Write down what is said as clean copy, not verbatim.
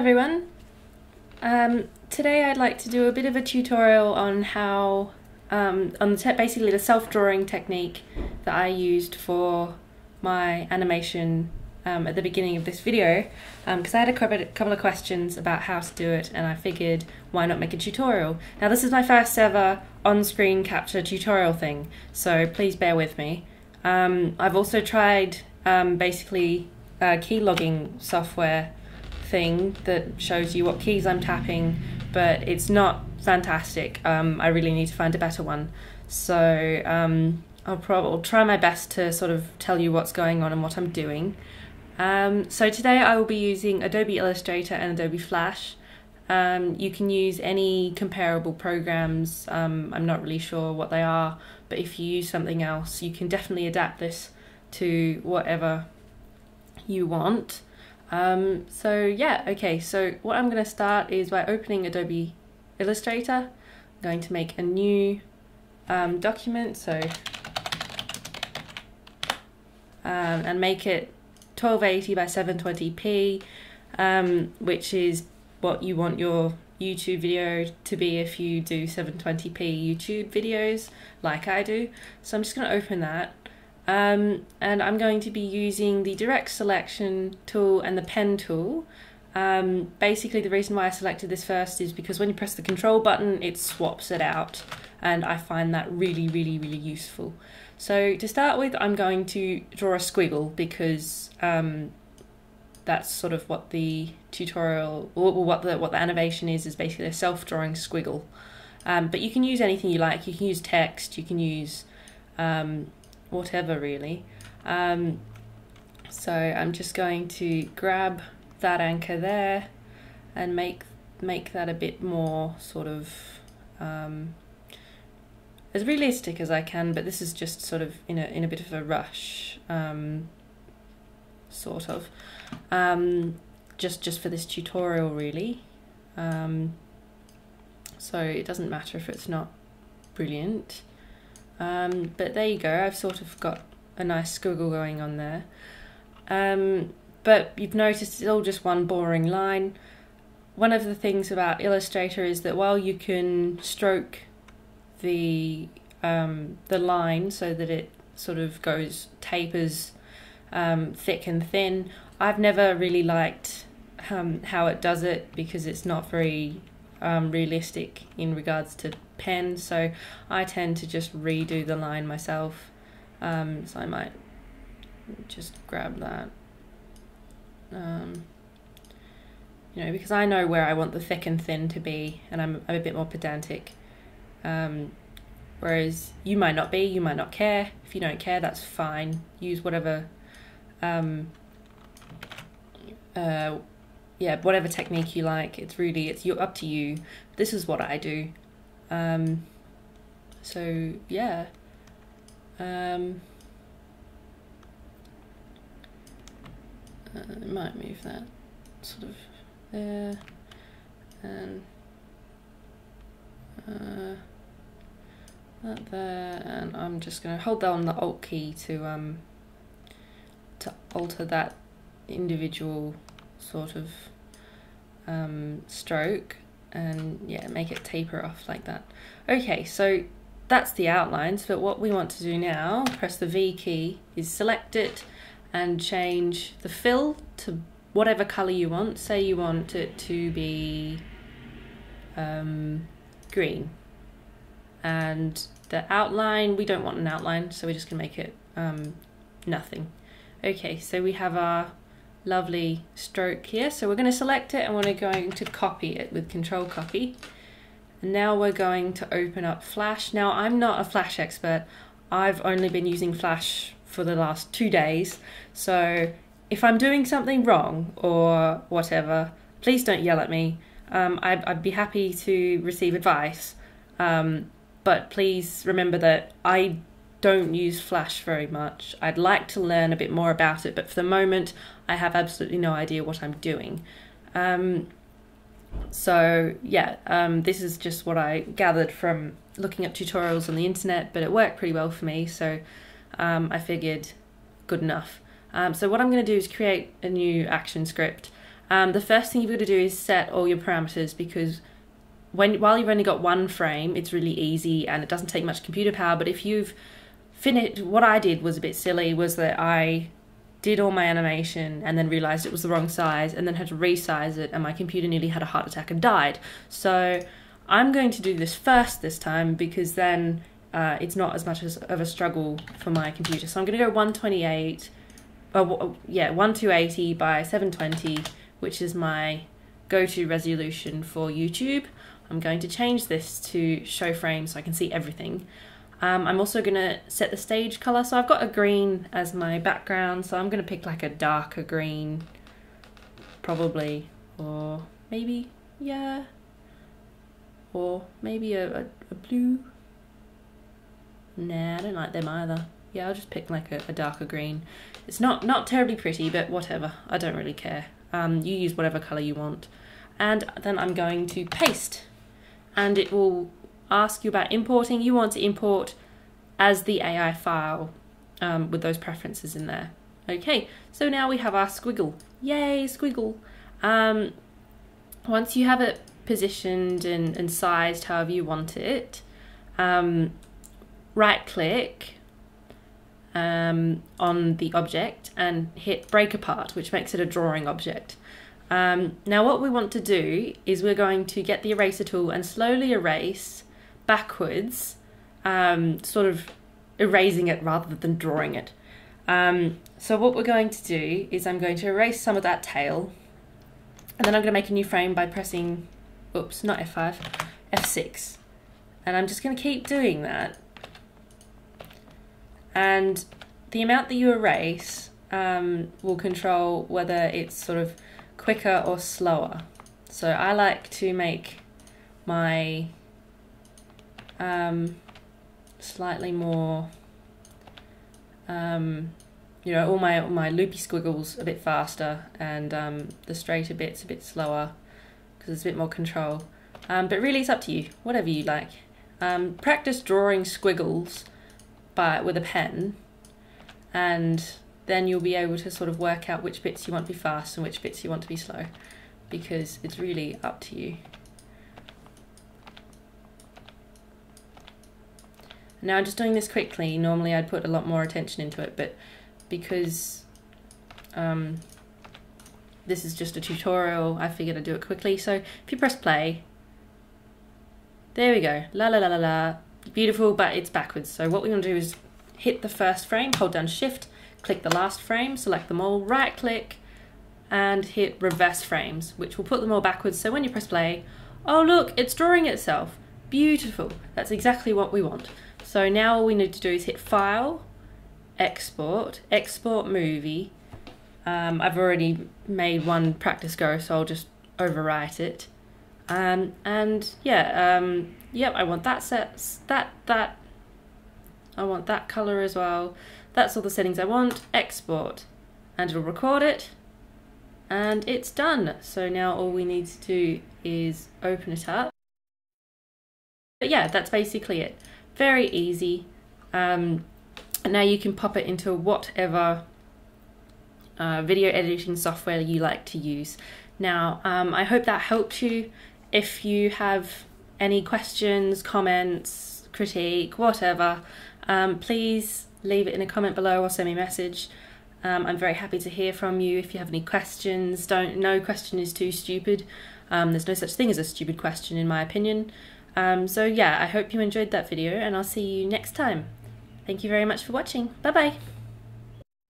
everyone. Today I'd like to do a bit of a tutorial on how, basically the self-drawing technique that I used for my animation at the beginning of this video, because I had a couple of questions about how to do it, and I figured why not make a tutorial. Now this is my first ever on-screen capture tutorial thing, so please bear with me. I've also tried basically key logging software thing that shows you what keys I'm tapping, but it's not fantastic. I really need to find a better one, so I'll try my best to sort of tell you what's going on and what I'm doing. So today I will be using Adobe Illustrator and Adobe Flash. You can use any comparable programs. I'm not really sure what they are, but if you use something else, you can definitely adapt this to whatever you want. So yeah, okay, so what I'm going to start is by opening Adobe Illustrator. I'm going to make a new document, so and make it 1280 by 720p, which is what you want your YouTube video to be if you do 720p YouTube videos like I do. So I'm just going to open that. And I'm going to be using the direct selection tool and the pen tool. Basically the reason why I selected this first is because when you press the control button it swaps it out, and I find that really useful. So to start with, I'm going to draw a squiggle because that's sort of what the tutorial, or what the animation is basically a self-drawing squiggle. But you can use anything you like. You can use text, you can use whatever really. So I'm just going to grab that anchor there and make that a bit more sort of as realistic as I can, but this is just sort of in a bit of a rush, sort of, just for this tutorial really. So it doesn't matter if it's not brilliant. But there you go, I've sort of got a nice squiggle going on there. But you've noticed it's all just one boring line. One of the things about Illustrator is that while you can stroke the line so that it sort of tapers thick and thin, I've never really liked how it does it because it's not very realistic in regards to pen, so I tend to just redo the line myself. So I might just grab that, you know, because I know where I want the thick and thin to be, and I'm a bit more pedantic. Whereas you might not be, you might not care. If you don't care, that's fine. Use whatever, yeah, whatever technique you like. It's up to you. This is what I do. So yeah, I might move that sort of there, and that there, and I'm just going to hold down the Alt key to alter that individual sort of stroke, and yeah, make it taper off like that. Okay, so that's the outlines, but what we want to do now, press the V key, is select it and change the fill to whatever colour you want. Say you want it to be green, and the outline, we don't want an outline, so we're just going to make it nothing. Okay, so we have our lovely stroke here, so we're going to select it and we're going to copy it with Control Copy. And now we're going to open up Flash. Now I'm not a Flash expert, I've only been using Flash for the last 2 days, so if I'm doing something wrong or whatever, please don't yell at me. I'd be happy to receive advice, but please remember that I don't use Flash very much. I'd like to learn a bit more about it, but for the moment I have absolutely no idea what I'm doing. So yeah, this is just what I gathered from looking up tutorials on the internet, but it worked pretty well for me, so I figured good enough. So what I'm going to do is create a new action script. The first thing you've got to do is set all your parameters, because while you've only got one frame, it's really easy and it doesn't take much computer power. But if you've finished, what I did was a bit silly, was that I did all my animation and then realized it was the wrong size and then had to resize it, and my computer nearly had a heart attack and died. So I'm going to do this first this time, because then it's not as much of a struggle for my computer. So I'm going to go 1280 by 720, which is my go-to resolution for YouTube. I'm going to change this to show frame so I can see everything. I'm also going to set the stage color. So I've got a green as my background, so I'm going to pick like a darker green, probably, or maybe, yeah, or maybe a blue. Nah, I don't like them either. Yeah, I'll just pick like a darker green. It's not terribly pretty, but whatever, I don't really care. You use whatever color you want. And then I'm going to paste, and it will ask you about importing. You want to import as the AI file with those preferences in there. Okay, so now we have our squiggle. Yay, squiggle. Once you have it positioned and sized however you want it, right click on the object and hit break apart, which makes it a drawing object. Now what we want to do is we're going to get the eraser tool and slowly erase backwards, sort of erasing it rather than drawing it. So what we're going to do is I'm going to erase some of that tail, and then I'm going to make a new frame by pressing, oops, not F5, F6. And I'm just going to keep doing that. And the amount that you erase will control whether it's sort of quicker or slower. So I like to make my slightly more, you know, all my loopy squiggles a bit faster, and the straighter bits a bit slower, because there's a bit more control. But really it's up to you, whatever you like. Practice drawing squiggles with a pen, and then you'll be able to sort of work out which bits you want to be fast and which bits you want to be slow, because it's really up to you. Now I'm just doing this quickly. Normally I'd put a lot more attention into it, but because this is just a tutorial, I figured I'd do it quickly. So if you press play, there we go, la la la la la, beautiful, but it's backwards. So what we want to do is hit the first frame, hold down shift, click the last frame, select them all, right click, and hit reverse frames, which will put them all backwards. So when you press play, oh look, it's drawing itself. Beautiful, that's exactly what we want. So now all we need to do is hit File, Export, Export Movie. I've already made one practice go, so I'll just overwrite it. And yeah, yep, I want that I want that color as well. That's all the settings I want. Export, and it'll record it, and it's done. So now all we need to do is open it up. But yeah, that's basically it. Very easy. And now you can pop it into whatever video editing software you like to use. Now, I hope that helped you. If you have any questions, comments, critique, whatever, please leave it in a comment below or send me a message. I'm very happy to hear from you. If you have any questions, no question is too stupid. There's no such thing as a stupid question, in my opinion. So yeah, I hope you enjoyed that video, and I'll see you next time. Thank you very much for watching. Bye bye.